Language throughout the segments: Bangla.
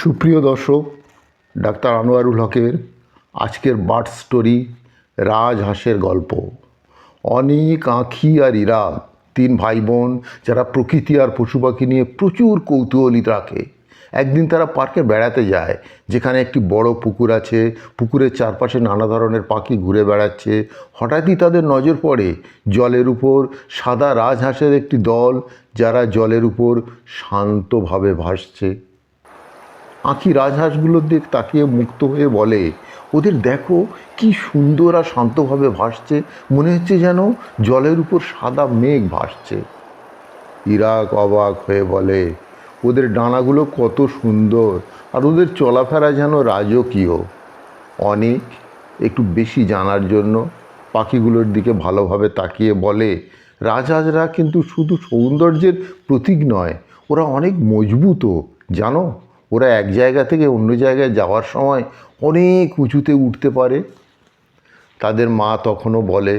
সুপ্রিয় দর্শক, ডাক্তার আনোয়ারুল হকের আজকের বার্ড স্টোরি রাজহাঁসের গল্প। অনিক, আঁখি আর ইরাক তিন ভাই বোন যারা প্রকৃতি আর পশু পাখি নিয়ে প্রচুর কৌতূহলী রাখে। একদিন তারা পার্কে বেড়াতে যায়, যেখানে একটি বড় পুকুর আছে। পুকুরের চারপাশে নানা ধরনের পাখি ঘুরে বেড়াচ্ছে। হঠাৎই তাদের নজর পড়ে জলের উপর সাদা রাজহাঁসের একটি দল, যারা জলের উপর শান্তভাবে ভাসছে। আঁখি রাজহাঁসগুলোর দিক তাকিয়ে মুক্ত হয়ে বলে, ওদের দেখো কি সুন্দর আর শান্তভাবে ভাসছে, মনে হচ্ছে যেন জলের উপর সাদা মেঘ ভাসছে। ইরাক অবাক হয়ে বলে, ওদের ডানাগুলো কত সুন্দর, আর ওদের চলাফেরা যেন রাজকীয়। অনেক একটু বেশি জানার জন্য পাখিগুলোর দিকে ভালোভাবে তাকিয়ে বলে, রাজহাঁসরা কিন্তু শুধু সৌন্দর্যের প্রতীক নয়, ওরা অনেক মজবুতও, জানো। ওরা এক জায়গা থেকে অন্য জায়গায় যাওয়ার সময় অনেক উঁচুতে উঠতে পারে। তাদের মা তখনও বলে,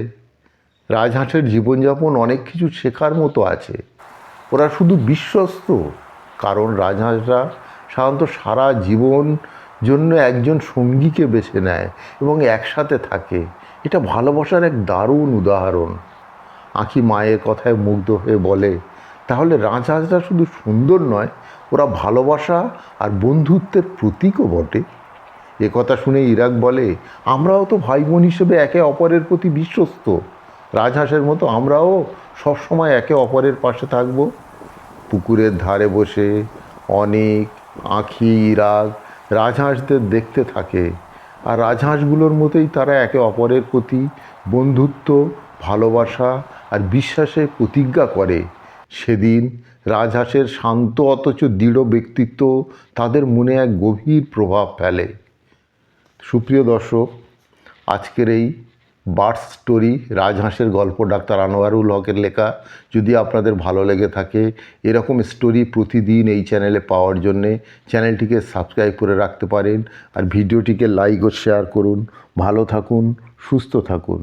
রাজহাঁসের জীবনযাপন অনেক কিছু শেখার মতো আছে। ওরা শুধু বিশ্বস্ত, কারণ রাজহাঁসরা সাধারণত সারা জীবন জন্য একজন সঙ্গীকে বেছে নেয় এবং একসাথে থাকে। এটা ভালোবাসার এক দারুণ উদাহরণ। আঁখি মায়ের কথায় মুগ্ধ হয়ে বলে, তাহলে রাজহাঁসরা শুধু সুন্দর নয়, ওরা ভালোবাসা আর বন্ধুত্বের প্রতীকও বটে। এ কথা শুনে ইরাক বলে, আমরাও তো ভাই বোন হিসেবে একে অপরের প্রতি বিশ্বস্ত। রাজহাঁসের মতো আমরাও সবসময় একে অপরের পাশে থাকব। পুকুরের ধারে বসে অনেক, আঁখি, ইরাক রাজহাঁসদের দেখতে থাকে, আর রাজহাঁসগুলোর মতোই তারা একে অপরের প্রতি বন্ধুত্ব, ভালোবাসা আর বিশ্বাসের প্রতিজ্ঞা করে। সেদিন রাজহাঁসের শান্ত অথচ দৃঢ় ব্যক্তিত্ব তাদের মনে এক গভীর প্রভাব ফেলে। সুপ্রিয় দর্শক, আজকের এই বার্ড স্টোরি রাজহাঁসের গল্প ডাক্তার আনোয়ারুল হকের লেখা যদি আপনাদের ভালো লেগে থাকে, এরকম স্টোরি প্রতিদিন এই চ্যানেলে পাওয়ার জন্যে চ্যানেলটিকে সাবস্ক্রাইব করে রাখতে পারেন, আর ভিডিওটিকে লাইক ও শেয়ার করুন। ভালো থাকুন, সুস্থ থাকুন।